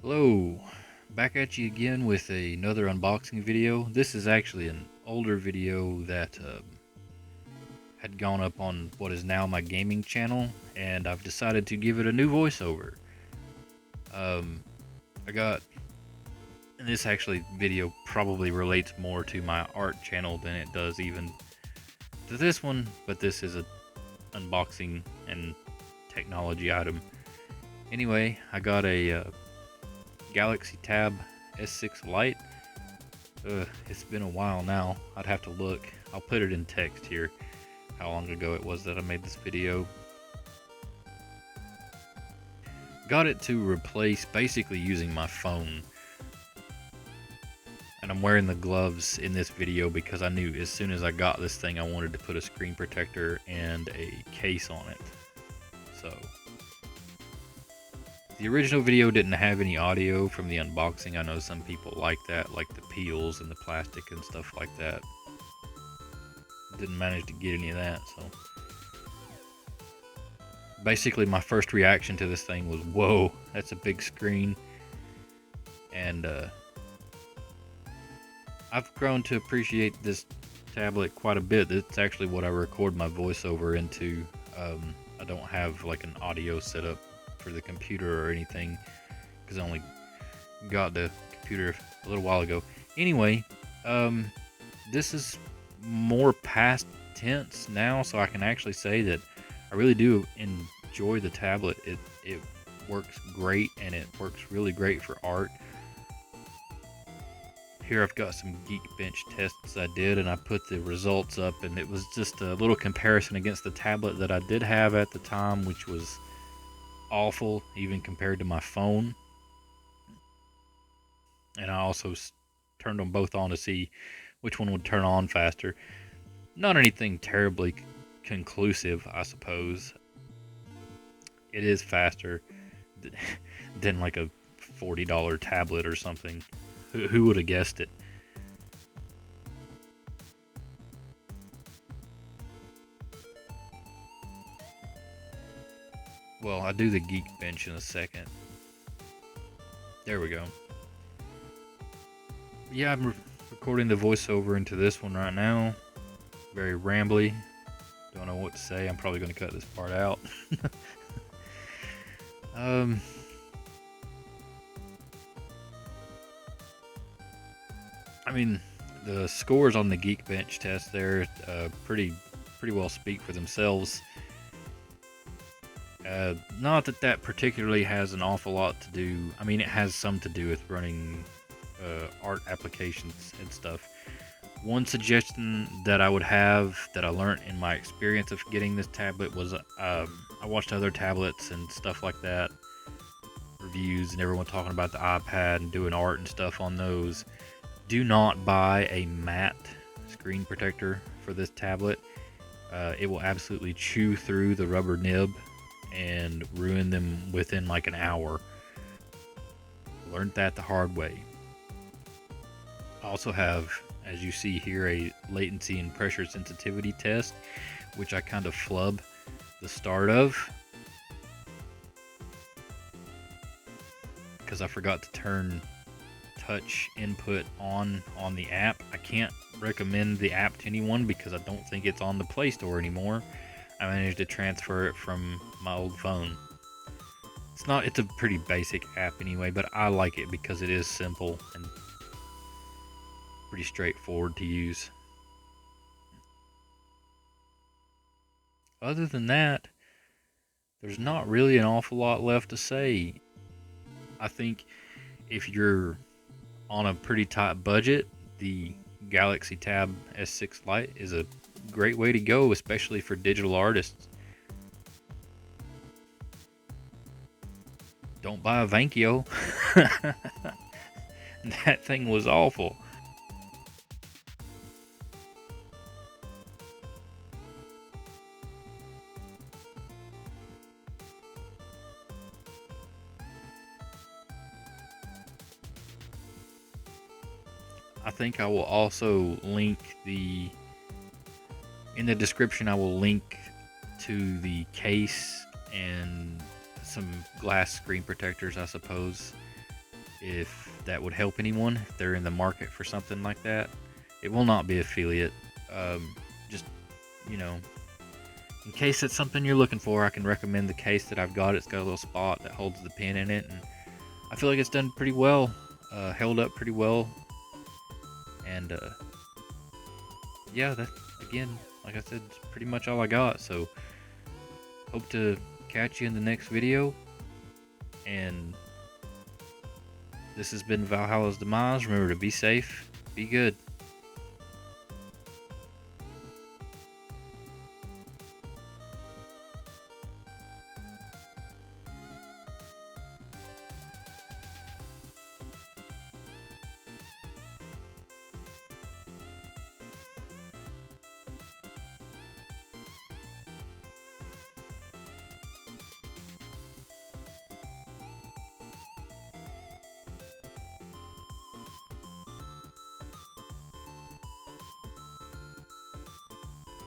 Hello, back at you again with another unboxing video. This is actually an older video that had gone up on what is now my gaming channel, and I've decided to give it a new voiceover. Um, I got, and this actually video probably relates more to my art channel than it does even to this one, but this is a unboxing and technology item. Anyway, I got a Galaxy Tab S6 Lite. It's been a while now. I'd have to look. I'll put it in text here how long ago it was that I made this video. Got it to replace basically using my phone. And I'm wearing the gloves in this video because I knew as soon as I got this thing I wanted to put a screen protector and a case on it. So the original video didn't have any audio from the unboxing. I know some people like that, like the peels and the plastic and stuff like that. Didn't manage to get any of that, so basically my first reaction to this thing was, whoa, that's a big screen. And I've grown to appreciate this tablet quite a bit. It's actually what I record my voiceover into. I don't have like an audio setup for the computer or anything because I only got the computer a little while ago. Anyway, this is more past tense now, so I can actually say that I really do enjoy the tablet. It works great, and it works really great for art. Here I've got some Geekbench tests I did, and I put the results up, and it was just a little comparison against the tablet that I did have at the time, which was awful even compared to my phone. And I also turned them both on to see which one would turn on faster. Not anything terribly conclusive, I suppose. It is faster than like a $40 tablet or something. Who would have guessed it? Well, I'll do the Geekbench in a second. There we go. Yeah, I'm recording the voiceover into this one right now. Very rambly. Don't know what to say. I'm probably going to cut this part out. I mean, the scores on the Geekbench test there pretty well speak for themselves. Not that particularly has an awful lot to do. I mean, it has some to do with running art applications and stuff. One suggestion that I would have that I learned in my experience of getting this tablet was I watched other tablets and stuff like that, reviews, and everyone talking about the iPad and doing art and stuff on those. Do not buy a matte screen protector for this tablet. It will absolutely chew through the rubber nib and ruin them within like an hour. Learned that the hard way. I also have, as you see here, a latency and pressure sensitivity test, which I kind of flub the start of because I forgot to turn touch input on the app. I can't recommend the app to anyone because I don't think it's on the Play Store anymore. I managed to transfer it from my old phone. It's a pretty basic app anyway, but I like it because it is simple and pretty straightforward to use. Other than that, there's not really an awful lot left to say. I think if you're on a pretty tight budget, the Galaxy Tab S6 Lite is a great way to go, especially for digital artists. Don't buy a Vankyo. That thing was awful. I think I will also link in the description I will link to the case and some glass screen protectors, I suppose. if that would help anyone, if they're in the market for something like that. It will not be affiliate. Just, you know, in case it's something you're looking for, I can recommend the case that I've got. It's got a little spot that holds the pin in it, and I feel like it's done pretty well, held up pretty well. And yeah, that's, again, like I said, it's pretty much all I got. So hope to catch you in the next video. And this has been Valhalla's Demise. Remember to be safe, be good.